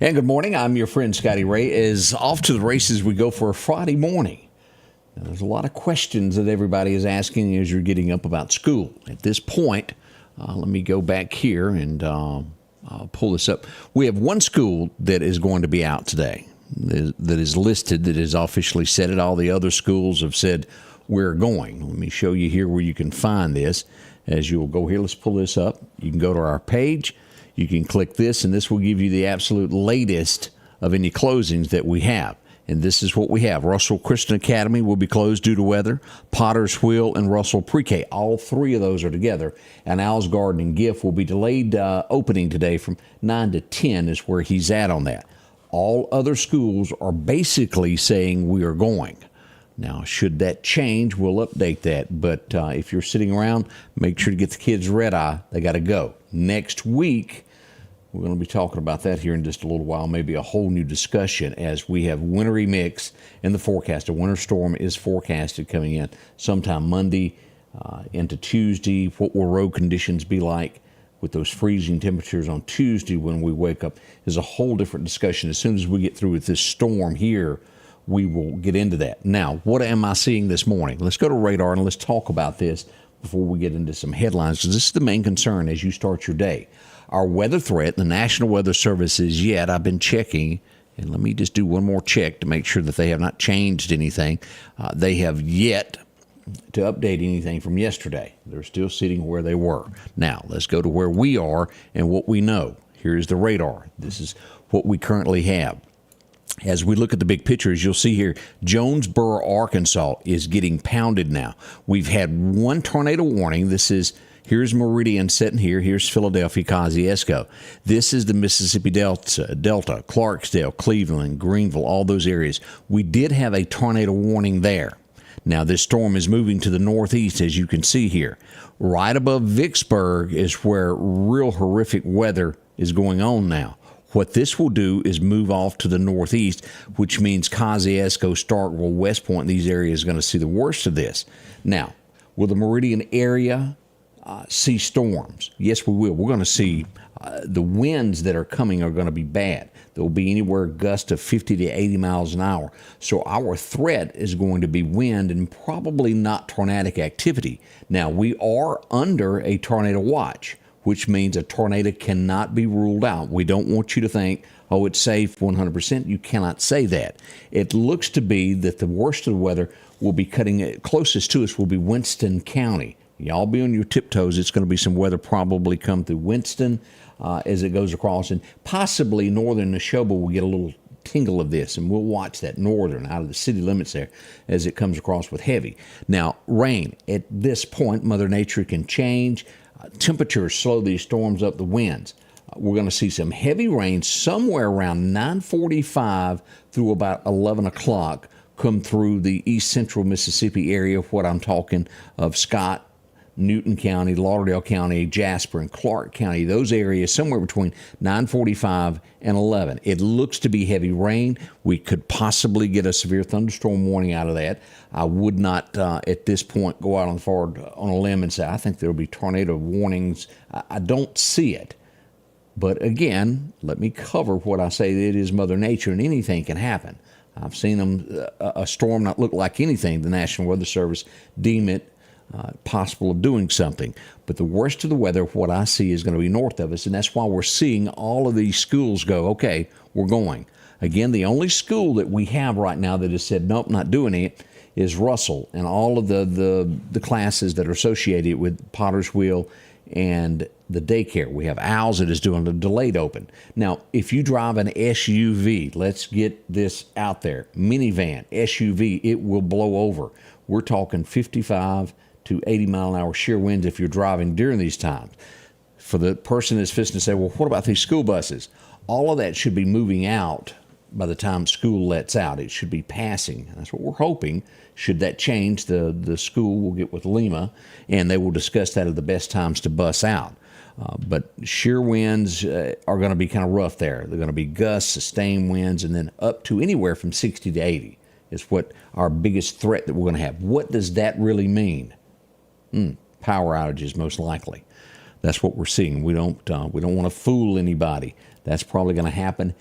And good morning. I'm your friend Scotty Ray. Is off to the races we go for a Friday morning. Now, there's a lot of questions that everybody is asking as you're getting up about school. At this point, let me go back here and I'll pull this up. We have one school that is going to be out today that is listed, that is officially said it. All the other schools have said we're going. Let me show you here where you can find this. As you will go here, let's pull this up. You can go to our page. You can click this, and this will give you the absolute latest of any closings that we have. And this is what we have. Russell Christian Academy will be closed due to weather. Potter's Wheel and Russell Pre-K. All three of those are together. And Al's Garden and Gift will be delayed opening today from 9 to 10 is where he's at on that. All other schools are basically saying we are going. Now, should that change, we'll update that. But if you're sitting around, make sure to get the kids red-eye. They got to go. Next week, we're going to be talking about that here in just a little while, maybe a whole new discussion as we have wintry mix in the forecast. A winter storm is forecasted coming in sometime Monday into Tuesday. What will road conditions be like with those freezing temperatures on Tuesday when we wake up is a whole different discussion. As soon as we get through with this storm here, we will get into that. Now, what am I seeing this morning? Let's go to radar and let's talk about this before we get into some headlines, because this is the main concern as you start your day. Our weather threat, the National Weather Service is yet, I've been checking, and let me just do one more check to make sure that they have not changed anything. They have yet to update anything from yesterday. They're still sitting where they were. Now, let's go to where we are and what we know. Here's the radar. This is what we currently have. As we look at the big pictures, you'll see here, Jonesboro, Arkansas is getting pounded now. We've had one tornado warning. Here's Meridian sitting here. Here's Philadelphia, Kosciuszko. This is the Mississippi Delta, Clarksdale, Cleveland, Greenville, all those areas. We did have a tornado warning there. Now, this storm is moving to the northeast, as you can see here. Right above Vicksburg is where real horrific weather is going on now. What this will do is move off to the northeast, which means Kosciuszko, Starkville, West Point, these areas are going to see the worst of this. Now, will the Meridian area see storms? Yes, we will. We're going to see the winds that are coming are going to be bad. There will be anywhere gusts of 50 to 80 miles an hour. So our threat is going to be wind and probably not tornadic activity. Now, we are under a tornado watch, which means a tornado cannot be ruled out. We don't want you to think, oh, it's safe 100%. You cannot say that. It looks to be that the worst of the weather will be closest to us will be Winston County. Y'all be on your tiptoes. It's going to be some weather probably come through Winston as it goes across, and possibly northern Neshoba will get a little tingle of this, and we'll watch that northern out of the city limits there as it comes across with heavy. Now, rain. At this point, Mother Nature can change. Temperatures slow these storms up, the winds. We're going to see some heavy rain somewhere around 9:45 through about 11 o'clock come through the east central Mississippi area, what I'm talking of Scott, Newton County, Lauderdale County, Jasper, and Clark County, those areas somewhere between 9:45 and 11. It looks to be heavy rain. We could possibly get a severe thunderstorm warning out of that. I would not, at this point, go out on a limb and say, I think there will be tornado warnings. I don't see it. But again, let me cover what I say. It is Mother Nature, and anything can happen. I've seen a storm not look like anything. The National Weather Service deem it possible of doing something. But the worst of the weather, what I see, is going to be north of us, and that's why we're seeing all of these schools go, okay, we're going. Again, the only school that we have right now that has said, nope, not doing it, is Russell, and all of the classes that are associated with Potter's Wheel and the daycare. We have Owls that is doing a delayed open. Now, if you drive an SUV, let's get this out there, minivan, SUV, it will blow over. We're talking 55 to 80 mile an hour sheer winds if you're driving during these times. For the person that's fixing to say, well, what about these school buses? All of that should be moving out by the time school lets out. It should be passing. That's what we're hoping. Should that change, the school will get with Lima, and they will discuss that at the best times to bus out. But sheer winds are going to be kind of rough there. They're going to be gusts, sustained winds, and then up to anywhere from 60 to 80 is what our biggest threat that we're going to have. What does that really mean? Power outages, most likely. That's what we're seeing. We don't want to fool anybody. That's probably going to happen.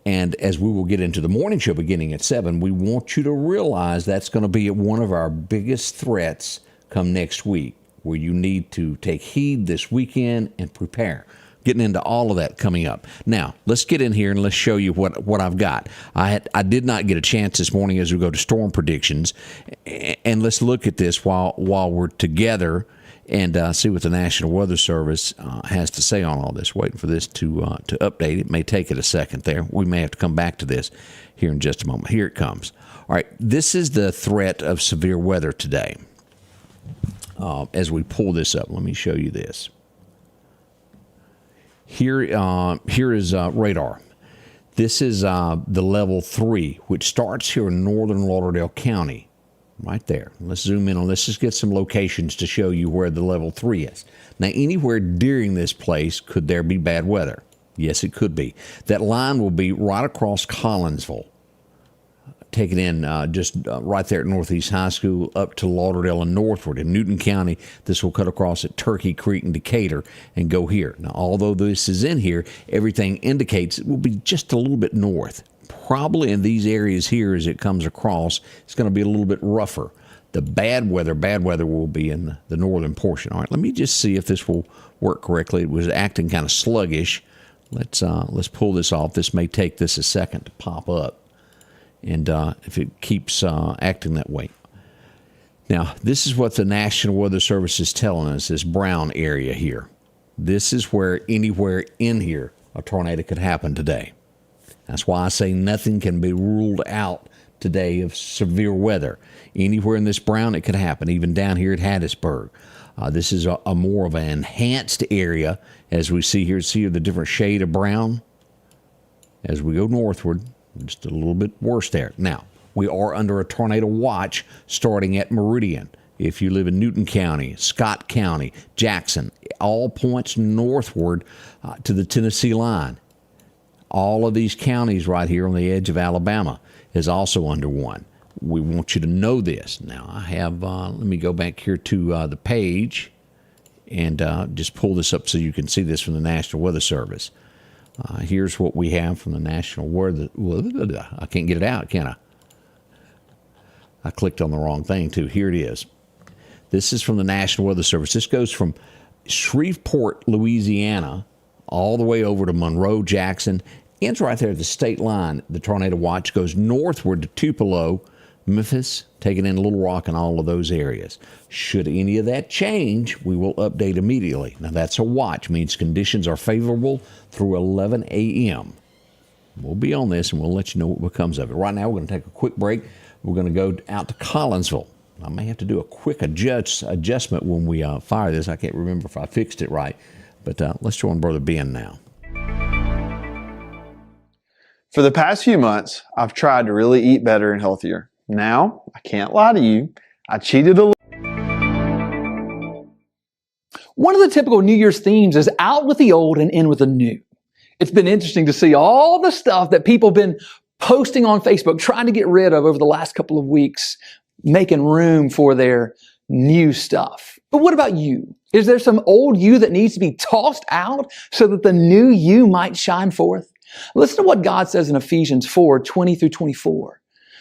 And as we will get into the morning show beginning at 7, we want you to realize that's going to be one of our biggest threats come next week, where you need to take heed this weekend and prepare. Getting into all of that coming up. Now, let's get in here and let's show you what I've got. I did not get a chance this morning as we go to storm predictions, and let's look at this while we're together and see what the National Weather Service has to say on all this. Waiting for this to update. It may take it a second there. We may have to come back to this here in just a moment. Here it comes. All right, this is the threat of severe weather today. As we pull this up, let me show you this. Here is radar. This is the level 3, which starts here in northern Lauderdale County, right there. Let's zoom in on. Let's just get some locations to show you where the level 3 is. Now, anywhere during this place, could there be bad weather? Yes, it could be. That line will be right across Collinsville, taken in right there at Northeast High School up to Lauderdale and northward. In Newton County, this will cut across at Turkey Creek and Decatur and go here. Now, although this is in here, everything indicates it will be just a little bit north. Probably in these areas here as it comes across, it's going to be a little bit rougher. The bad weather will be in the northern portion. All right, let me just see if this will work correctly. It was acting kind of sluggish. Let's pull this off. This may take this a second to pop up. And if it keeps acting that way. Now, this is what the National Weather Service is telling us, this brown area here. This is where anywhere in here a tornado could happen today. That's why I say nothing can be ruled out today of severe weather. Anywhere in this brown, it could happen, even down here at Hattiesburg. This is a more of an enhanced area, as we see here. See the different shade of brown? As we go northward, just a little bit worse there. Now, we are under a tornado watch starting at Meridian. If you live in Newton County, Scott County, Jackson, all points northward to the Tennessee line. All of these counties right here on the edge of Alabama is also under one. We want you to know this. Now, I have, let me go back here to the page and just pull this up so you can see this from the National Weather Service. Here's what we have from the National Weather. I can't get it out, can I? I clicked on the wrong thing, too. Here it is. This is from the National Weather Service. This goes from Shreveport, Louisiana, all the way over to Monroe, Jackson. Ends right there at the state line. The tornado watch goes northward to Tupelo, Memphis, taking in Little Rock and all of those areas. Should any of that change, we will update immediately. Now, that's a watch. Means conditions are favorable through 11 a.m. We'll be on this, and we'll let you know what becomes of it. Right now, we're going to take a quick break. We're going to go out to Collinsville. I may have to do a quick adjustment when we fire this. I can't remember if I fixed it right. But let's join Brother Ben now. For the past few months, I've tried to really eat better and healthier. Now, I can't lie to you, I cheated a little. One of the typical New Year's themes is out with the old and in with the new. It's been interesting to see all the stuff that people have been posting on Facebook, trying to get rid of over the last couple of weeks, making room for their new stuff. But what about you? Is there some old you that needs to be tossed out so that the new you might shine forth? Listen to what God says in Ephesians 4:20-24.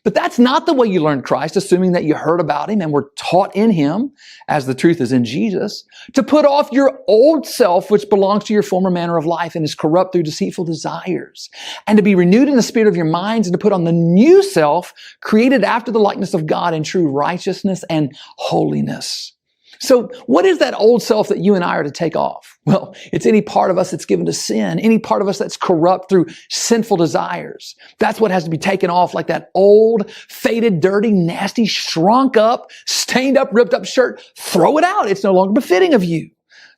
But that's not the way you learned Christ, assuming that you heard about Him and were taught in Him, as the truth is in Jesus, to put off your old self, which belongs to your former manner of life and is corrupt through deceitful desires, and to be renewed in the spirit of your minds, and to put on the new self, created after the likeness of God in true righteousness and holiness. So what is that old self that you and I are to take off? Well, it's any part of us that's given to sin, any part of us that's corrupt through sinful desires. That's what has to be taken off, like that old, faded, dirty, nasty, shrunk up, stained up, ripped up shirt. Throw it out. It's no longer befitting of you.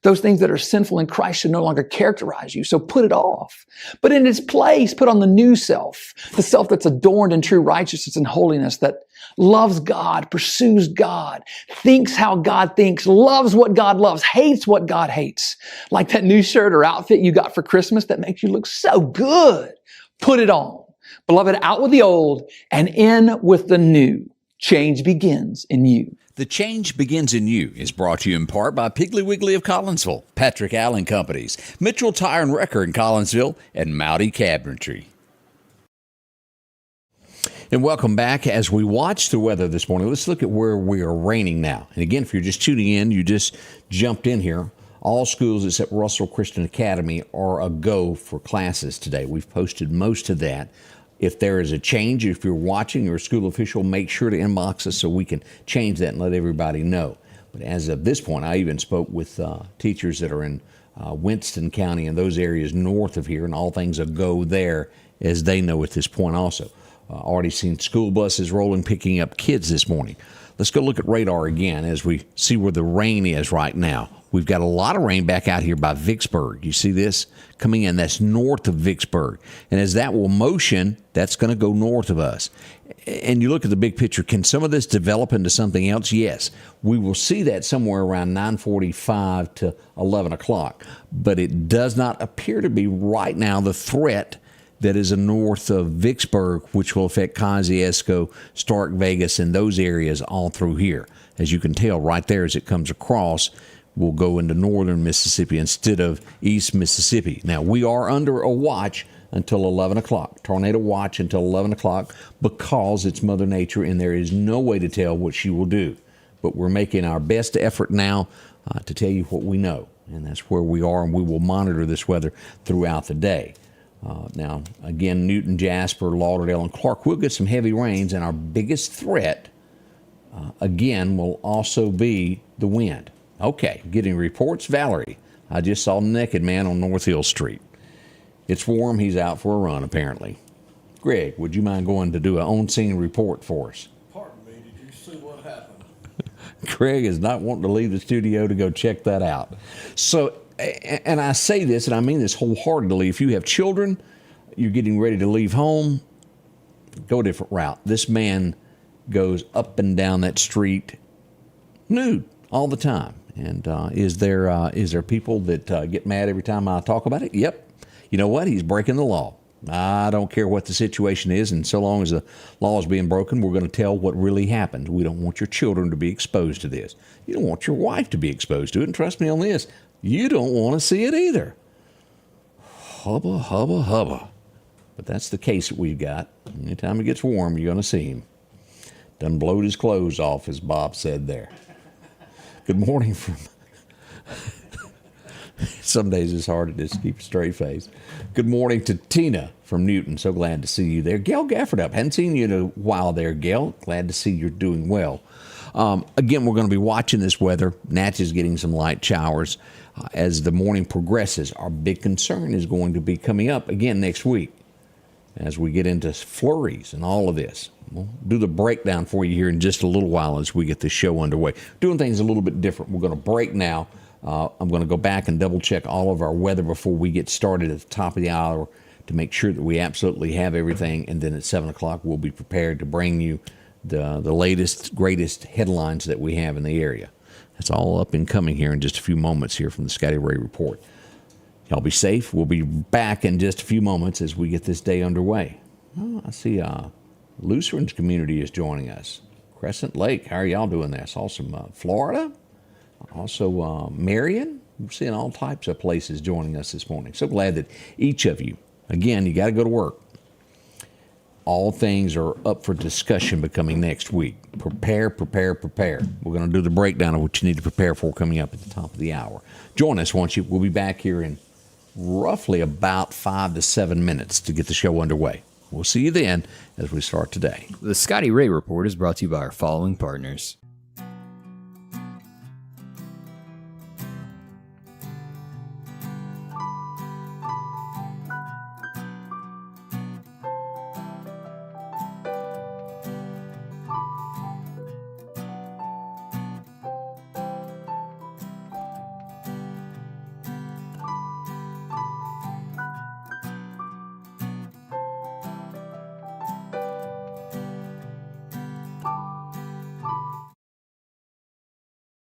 Those things that are sinful in Christ should no longer characterize you, so put it off. But in its place, put on the new self, the self that's adorned in true righteousness and holiness, that loves God, pursues God, thinks how God thinks, loves what God loves, hates what God hates. Like that new shirt or outfit you got for Christmas that makes you look so good. Put it on. Beloved, out with the old and in with the new. Change begins in you. The Change Begins in You is brought to you in part by Piggly Wiggly of Collinsville, Patrick Allen Companies, Mitchell Tire and Wrecker in Collinsville, and Mowdy Cabinetry. And welcome back. As we watch the weather this morning, let's look at where we are raining now. And again, if you're just tuning in, you just jumped in here. All schools except Russell Christian Academy are a go for classes today. We've posted most of that. If there is a change, if you're watching or a school official, make sure to inbox us so we can change that and let everybody know. But as of this point, I even spoke with teachers that are in Winston County and those areas north of here, and all things a go there, as they know at this point also. Already seen school buses rolling, picking up kids this morning. Let's go look at radar again as we see where the rain is right now. We've got a lot of rain back out here by Vicksburg. You see this coming in? That's north of Vicksburg. And as that will motion, that's going to go north of us. And you look at the big picture, can some of this develop into something else? Yes. We will see that somewhere around 9:45 to 11 o'clock. But it does not appear to be right now the threat that is north of Vicksburg, which will affect Kosciuszko, Stark, Vegas, and those areas all through here. As you can tell right there as it comes across, we'll go into northern Mississippi instead of east Mississippi. Now, we are under a watch until 11 o'clock, tornado watch until 11 o'clock, because it's Mother Nature and there is no way to tell what she will do. But we're making our best effort now to tell you what we know, and that's where we are, and we will monitor this weather throughout the day. Now, again, Newton, Jasper, Lauderdale, and Clark will get some heavy rains, and our biggest threat, again, will also be the wind. Okay, getting reports. Valerie, I just saw a naked man on North Hill Street. It's warm. He's out for a run, apparently. Greg, would you mind going to do an on-scene report for us? Pardon me, did you see what happened? Greg is not wanting to leave the studio to go check that out. So, and I say this, and I mean this wholeheartedly, if you have children, you're getting ready to leave home, go a different route. This man goes up and down that street nude all the time. And is there people that get mad every time I talk about it? Yep. You know what? He's breaking the law. I don't care what the situation is, and so long as the law is being broken, we're going to tell what really happened. We don't want your children to be exposed to this. You don't want your wife to be exposed to it, and trust me on this, you don't want to see it either. Hubba, hubba, hubba. But that's the case that we've got. Anytime it gets warm, you're going to see him. Done blowed his clothes off, as Bob said there. Good morning from... Some days it's hard to just keep a straight face. Good morning to Tina from Newton. So glad to see you there. Gail Gaffordup. Hadn't seen you in a while there, Gail. Glad to see you're doing well. Again, we're going to be watching this weather. Natchez getting some light showers as the morning progresses. Our big concern is going to be coming up again next week as we get into flurries and all of this. We'll do the breakdown for you here in just a little while as we get the show underway. Doing things a little bit different. We're going to break now. I'm going to go back and double check all of our weather before we get started at the top of the hour to make sure that we absolutely have everything. And then at 7 o'clock, we'll be prepared to bring you the latest, greatest headlines that we have in the area. That's all up and coming here in just a few moments here from the Scotty Ray Report. Y'all be safe. We'll be back in just a few moments as we get this day underway. Oh, I see Lutheran's community is joining us. Crescent Lake, how are y'all doing there? I saw some Florida. Also, Marion, we're seeing all types of places joining us this morning. So glad that each of you, again, you got to go to work. All things are up for discussion becoming next week. Prepare, prepare, prepare. We're going to do the breakdown of what you need to prepare for coming up at the top of the hour. Join us, won't you? We'll be back here in roughly about 5 to 7 minutes to get the show underway. We'll see you then as we start today. The Scotty Ray Report is brought to you by our following partners.